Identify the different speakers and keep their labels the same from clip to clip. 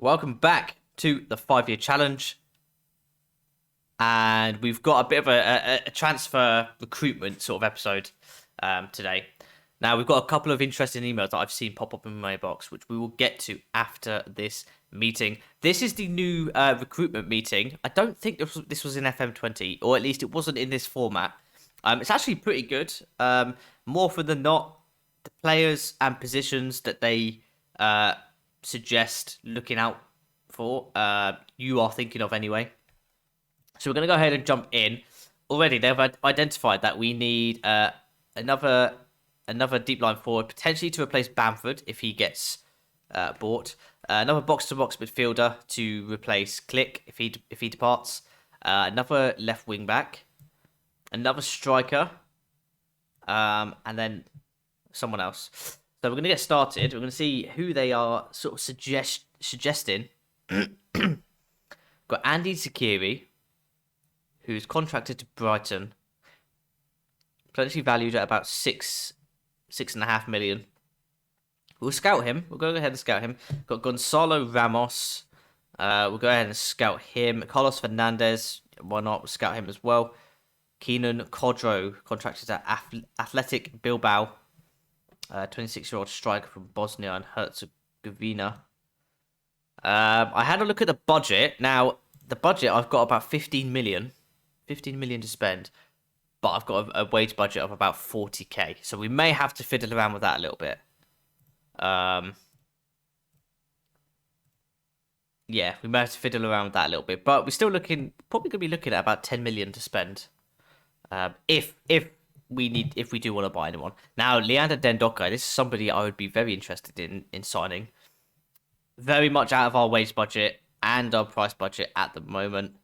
Speaker 1: Welcome back to the 5-year challenge. And we've got a bit of a transfer recruitment sort of episode today. Now, we've got a couple of interesting emails that I've seen pop up in my box, which we will get to after this meeting. This is the new recruitment meeting. I don't think this was in FM20, or at least it wasn't in this format. It's actually pretty good. More often than not, the players and positions that they suggest looking out for, you are thinking of anyway. So we're going to go ahead and jump in. Already, they've identified that we need another deep line forward, potentially to replace Bamford if he gets bought. Another box-to-box midfielder to replace Click if he departs. Another left wing back. Another striker. And then someone else. So we're going to get started. We're going to see who they are sort of suggesting. Got Andy Zakiri, who's contracted to Brighton. Potentially valued at about 6.5 million. We'll scout him. We'll go ahead and scout him. Got Gonzalo Ramos. We'll go ahead and scout him. Carlos Fernandez. Why not? We'll scout him as well. Kenan Kodro, contracted at Athletic Bilbao. 26-year-old striker from Bosnia and Herzegovina. I had a look at the budget. Now, the budget, I've got about 15 million. 15 million to spend. But I've got a wage budget of about 40k. So we may have to fiddle around with that a little bit. Yeah, we may have to fiddle around with that a little bit. But we're still probably going to be looking at about 10 million to spend. If we do want to buy anyone. Now, Leander Dendoncker, this is somebody I would be very interested in signing. Very much out of our wage budget and our price budget at the moment.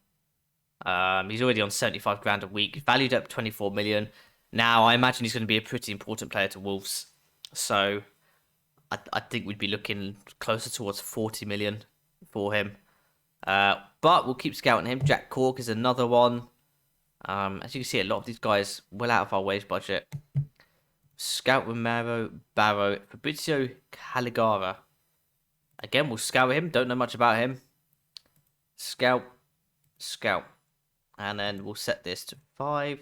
Speaker 1: He's already on 75 grand a week, valued up 24 million. Now, I imagine he's going to be a pretty important player to Wolves. So, I think we'd be looking closer towards 40 million for him. But we'll keep scouting him. Jack Cork is another one. As you can see, a lot of these guys well out of our wage budget. Scout Romero Barrow, Fabrizio Caligara. Again, we'll scout him. Don't know much about him. Scout. And then we'll set this to 5.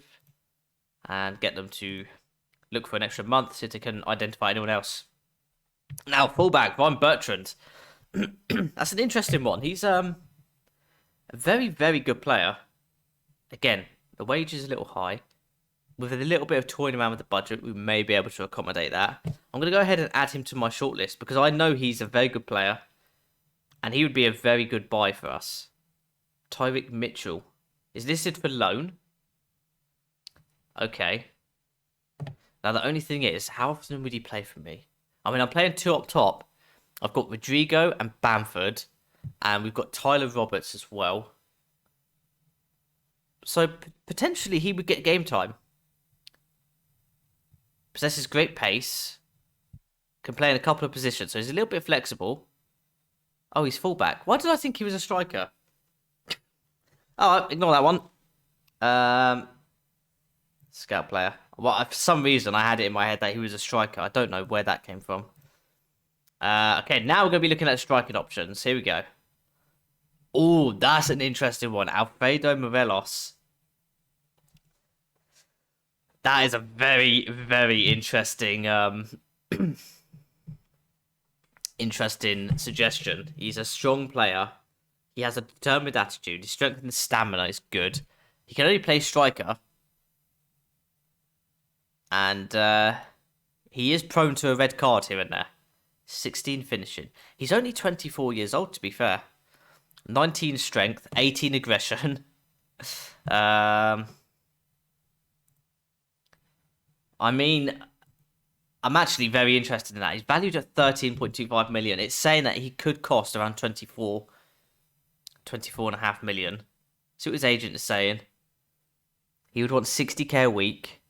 Speaker 1: And get them to look for an extra month so they can identify anyone else. Now, fullback, Ryan Bertrand. That's an interesting one. He's a very, very good player. Again, the wage is a little high. With a little bit of toying around with the budget, we may be able to accommodate that. I'm going to go ahead and add him to my shortlist because I know he's a very good player. And he would be a very good buy for us. Tyrick Mitchell is listed for loan. Okay. Now, the only thing is, how often would he play for me? I mean, I'm playing 2 up top. I've got Rodrigo and Bamford. And we've got Tyler Roberts as well. So, potentially, he would get game time. Possesses great pace. Can play in a couple of positions. So, he's a little bit flexible. Oh, he's fullback. Why did I think he was a striker? Oh, ignore that one. Scout player. Well, for some reason, I had it in my head that he was a striker. I don't know where that came from. Okay, now we're going to be looking at striking options. Here we go. Oh, that's an interesting one. Alfredo Morelos. That is a very, very interesting interesting suggestion. He's a strong player. He has a determined attitude. His strength and stamina is good. He can only play striker. And he is prone to a red card here and there. 16 finishing. He's only 24 years old, to be fair. 19 strength, 18 aggression. I mean, I'm actually very interested in that. He's valued at 13.25 million. It's saying that he could cost around 24.5 million. See what his agent is saying. He would want 60k a week.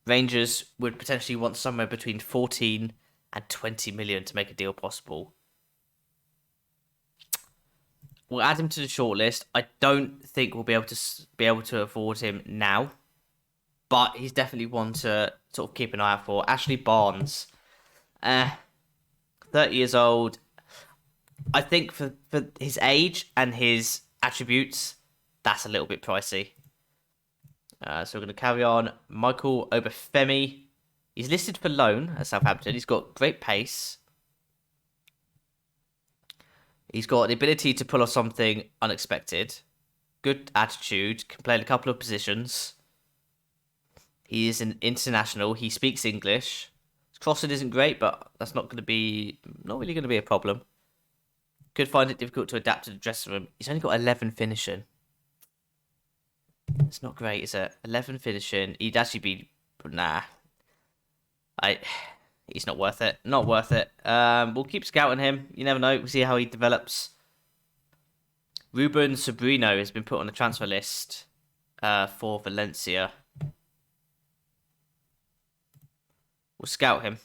Speaker 1: Rangers would potentially want somewhere between 14 and 20 million to make a deal possible. We'll add him to the shortlist. I don't think we'll be able to afford him now. But he's definitely one to sort of keep an eye out for. Ashley Barnes. 30 years old. I think for his age and his attributes, that's a little bit pricey. So we're going to carry on. Michael Obafemi. He's listed for loan at Southampton. He's got great pace. He's got the ability to pull off something unexpected. Good attitude. Can play in a couple of positions. He is an international. He speaks English. His crossing isn't great, but that's not really going to be a problem. Could find it difficult to adapt to the dressing room. He's only got 11 finishing. It's not great, is it? 11 finishing. He'd actually be... Nah. He's not worth it. Not worth it. We'll keep scouting him. You never know. We'll see how he develops. Ruben Sobrino has been put on the transfer list for Valencia. We'll scout him.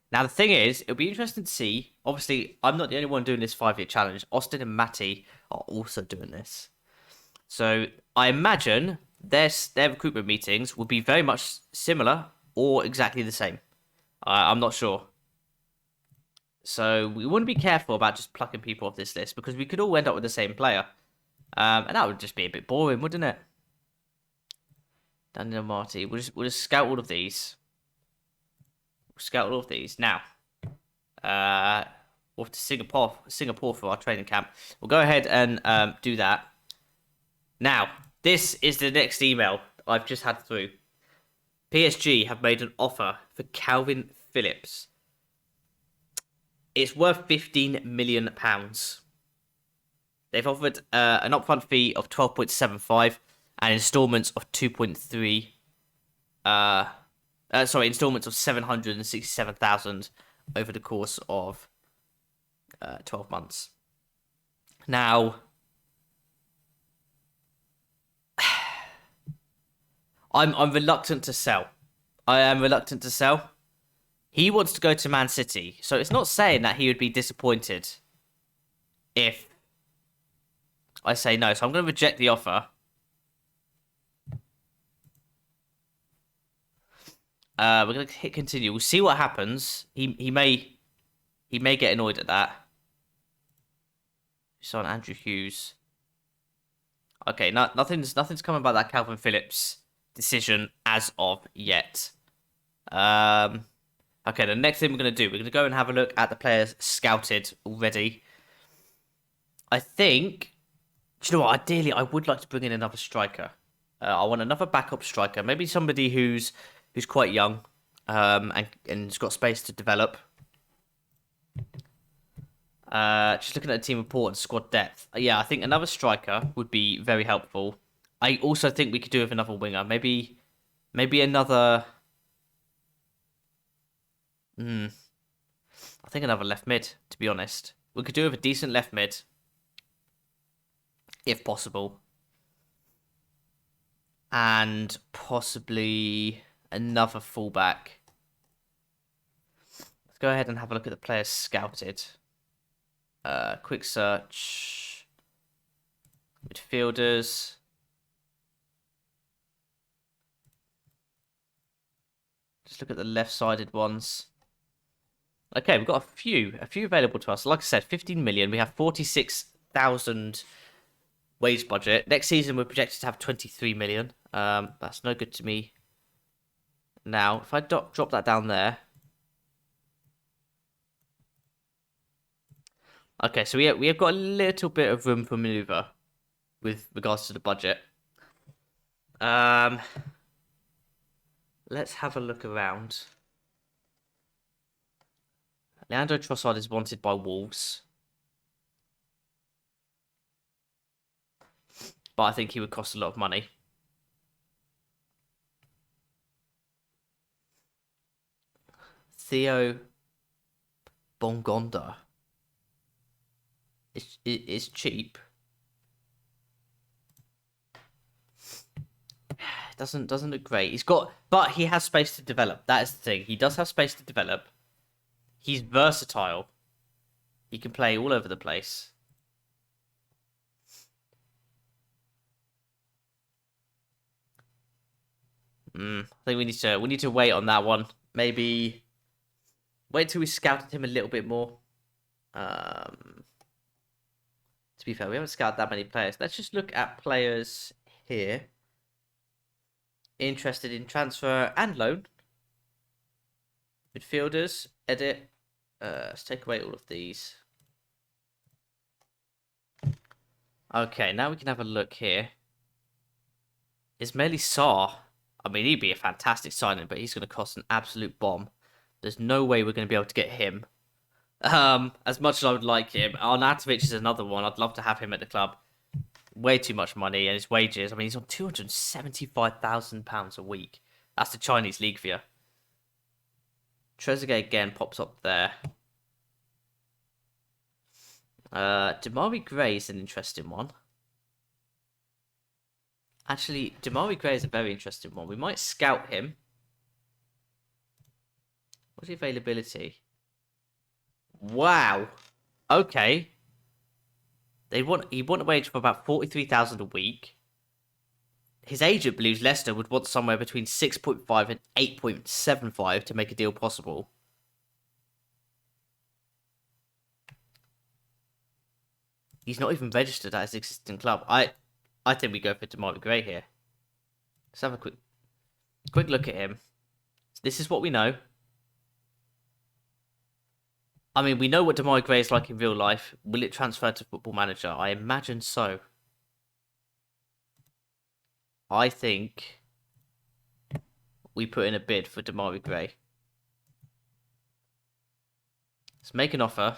Speaker 1: Now, the thing is, it'll be interesting to see. Obviously, I'm not the only one doing this 5-year challenge. Austin and Matty are also doing this. So, I imagine their recruitment meetings will be very much similar or exactly the same. I'm not sure. So, we want to be careful about just plucking people off this list because we could all end up with the same player. And that would just be a bit boring, wouldn't it? Daniel Marty. We'll just scout all of these. Scout all of these. Now, we'll have to Singapore for our training camp. We'll go ahead and do that. Now, this is the next email I've just had through. PSG have made an offer for Calvin Phillips. It's worth £15 million. They've offered an upfront fee of 12.75 and installments of 2.3. Installments of 767,000 over the course of 12 months. Now, I'm reluctant to sell. I am reluctant to sell. He wants to go to Man City, so it's not saying that he would be disappointed if I say no. So I'm going to reject the offer. We're going to hit continue. We'll see what happens. He may get annoyed at that. So on Andrew Hughes. Okay, nothing's coming about that Calvin Phillips decision as of yet. Okay, the next thing we're going to do, we're going to go and have a look at the players scouted already. I think, do you know what? Ideally, I would like to bring in another striker. I want another backup striker, maybe somebody who's quite young, and has got space to develop. Just looking at the team report and squad depth. Yeah, I think another striker would be very helpful. I also think we could do with another winger. Maybe another... I think another left mid, to be honest. We could do with a decent left mid. If possible. And possibly another fullback. Let's go ahead and have a look at the players scouted. Quick search. Midfielders. Just look at the left-sided ones. Okay, we've got a few available to us. Like I said, 15 million. We have 46,000 wage budget. Next season, we're projected to have 23 million. That's no good to me. Now, if I drop that down there. Okay, so we have got a little bit of room for maneuver with regards to the budget. Let's have a look around. Leandro Trossard is wanted by Wolves. But I think he would cost a lot of money. Theo Bongonda. It's cheap. Doesn't look great. But he has space to develop. That is the thing. He does have space to develop. He's versatile. He can play all over the place. I think we need to wait on that one. Maybe wait till we scouted him a little bit more. To be fair, we haven't scouted that many players. Let's just look at players here. Interested in transfer and loan. Midfielders, edit. Let's take away all of these. Okay, now we can have a look here. Ismaila Sarr. I mean, he'd be a fantastic signing, but he's going to cost an absolute bomb. There's no way we're going to be able to get him. As much as I would like him, Arnautovic is another one. I'd love to have him at the club. Way too much money, and his wages. I mean, he's on £275,000 a week. That's the Chinese league for you. Trezeguet again pops up there. Demarai Gray is an interesting one. Actually, Demarai Gray is a very interesting one. We might scout him. What's the availability? Wow. Okay. He want a wage for about 43,000 a week. His agent believes Leicester would want somewhere between 6.5 and 8.75 to make a deal possible. He's not even registered at his existing club. I think we go for Demarai Gray here. Let's have a quick look at him. This is what we know. I mean, we know what Demarai Gray is like in real life. Will it transfer to Football Manager? I imagine so. I think we put in a bid for Demarai Gray. Let's make an offer.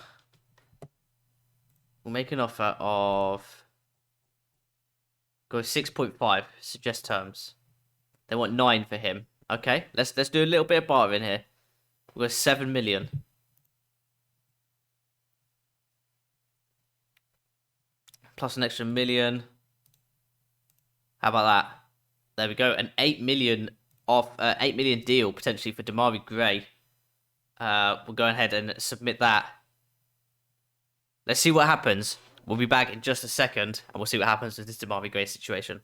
Speaker 1: We'll make an offer of... Go 6.5. Suggest terms. They want 9 for him. Okay, let's do a little bit of bartering here. We'll go 7 million. Plus an extra million. How about that? There we go. An 8 million off 8 million deal potentially for Demarai Gray. We'll go ahead and submit that. Let's see what happens. We'll be back in just a second, and we'll see what happens with this Demarai Gray situation.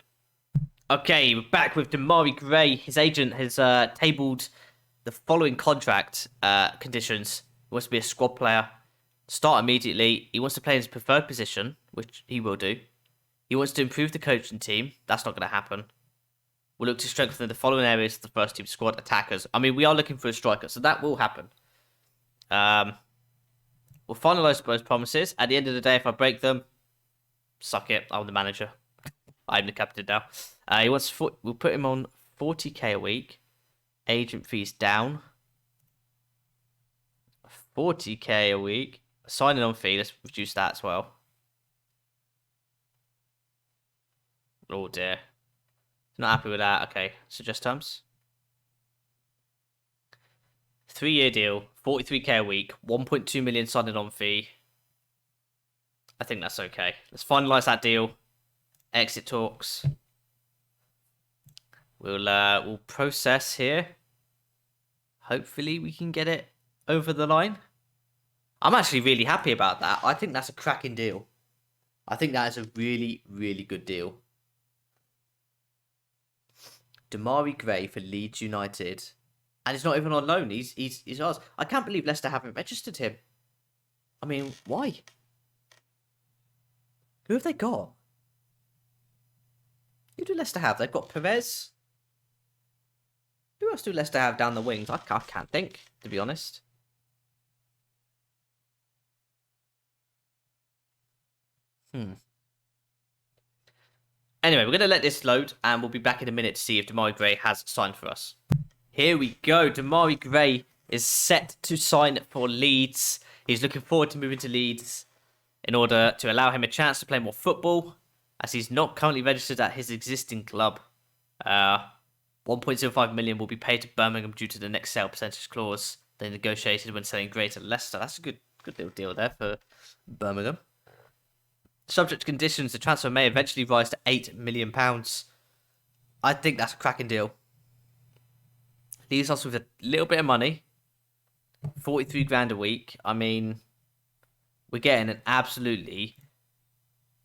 Speaker 1: Okay, we're back with Demarai Gray. His agent has tabled the following contract conditions. He wants to be a squad player. Start immediately. He wants to play in his preferred position, which he will do. He wants to improve the coaching team. That's not going to happen. We'll look to strengthen the following areas of the first team squad. Attackers. I mean, we are looking for a striker, so that will happen. We'll finalise those promises. At the end of the day, if I break them, suck it. I'm the manager. I'm the captain now. We'll put him on 40k a week. Agent fees down. 40k a week. Signing on fee. Let's reduce that as well. Oh dear. Not happy with that. Okay. Suggest terms. 3-year deal. 43k a week. 1.2 million signing on fee. I think that's okay. Let's finalise that deal. Exit talks. We'll process here. Hopefully we can get it over the line. I'm actually really happy about that. I think that's a cracking deal. I think that is a really, really good deal. Demarai Gray for Leeds United. And he's not even on loan. He's ours. I can't believe Leicester haven't registered him. I mean, why? Who have they got? Who do Leicester have? They've got Perez. Who else do Leicester have down the wings? I can't think, to be honest. Anyway, we're going to let this load, and we'll be back in a minute to see if Demarai Gray has signed for us. Here we go. Demarai Gray is set to sign for Leeds. He's looking forward to moving to Leeds in order to allow him a chance to play more football, as he's not currently registered at his existing club. 1.05 million will be paid to Birmingham due to the next sale percentage clause they negotiated when selling Gray to Leicester. That's a good little deal there for Birmingham. Subject to conditions, the transfer may eventually rise to £8 million. I think that's a cracking deal. Leaves us with a little bit of money. 43 grand a week. I mean, we're getting an absolutely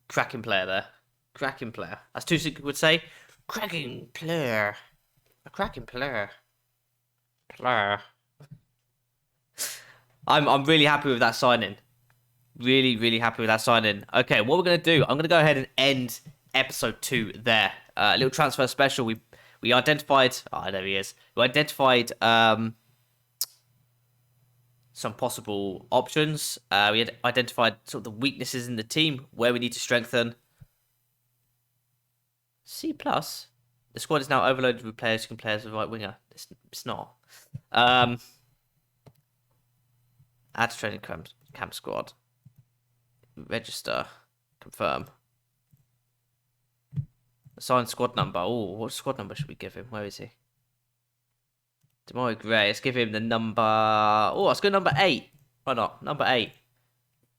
Speaker 1: cracking player there. Cracking player. As Tuchel would say, cracking player. A cracking player. I'm really happy with that signing. Really, really happy with that signing. Okay, what we're going to do, I'm going to go ahead and end episode 2 there. A little transfer special. We identified... Oh, there he is. We identified some possible options. We had identified sort of the weaknesses in the team, where we need to strengthen. C+. The squad is now overloaded with players who can play as a right winger. It's not. Add to training camp squad. Register. Confirm. Assign squad number. Oh, what squad number should we give him? Where is he? Demarai Gray. Let's give him the number... Oh, let's go number 8. Why not? Number 8.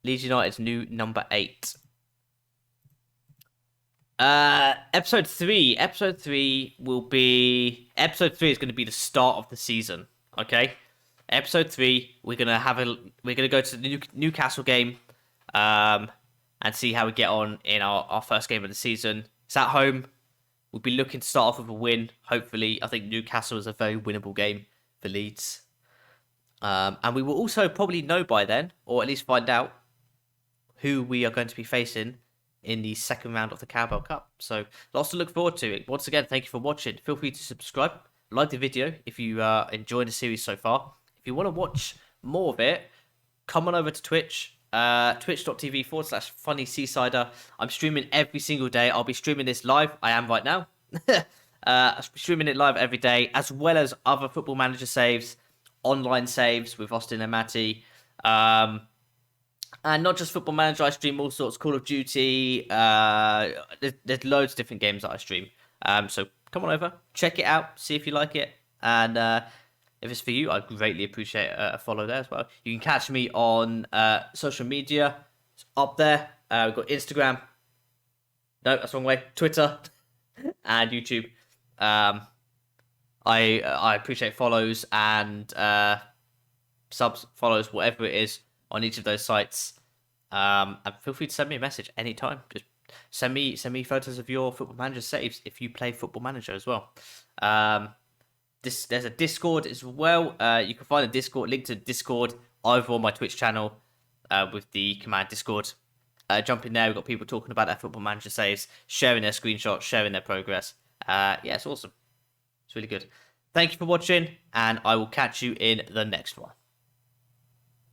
Speaker 1: Leeds United's new number 8. Episode 3. Episode 3 will be... Episode 3 is going to be the start of the season. Okay? Episode 3, we're going to go to the Newcastle game and see how we get on in our first game of the season. It's at home. We'll be looking to start off with a win, hopefully. I think Newcastle is a very winnable game for Leeds. And we will also probably know by then, or at least find out, who we are going to be facing in the second round of the Carabao Cup. So, lots to look forward to. Once again, thank you for watching. Feel free to subscribe, like the video if you enjoyed the series so far. If you want to watch more of it, come on over to Twitch. Twitch.tv/funnyseasider. I'm streaming every single day. I'll be streaming this live. I am right now. I'm streaming it live every day, as well as other Football Manager saves, online saves with Austin and Matty. And not just Football Manager, I stream all sorts. Call of Duty. There's loads of different games that I stream. So come on over, check it out, see if you like it. And if it's for you, I'd greatly appreciate a follow there as well. You can catch me on social media. It's up there. We've got Instagram. No, that's the wrong way. Twitter and YouTube. I appreciate follows and subs, follows, whatever it is on each of those sites. And feel free to send me a message anytime. Just send me photos of your Football Manager saves if you play Football Manager as well. There's a Discord as well. You can find a Discord link to Discord over on my Twitch channel with the command Discord. Jump in there. We've got people talking about their Football Manager saves, sharing their screenshots, sharing their progress. Yeah, it's awesome. It's really good. Thank you for watching, and I will catch you in the next one.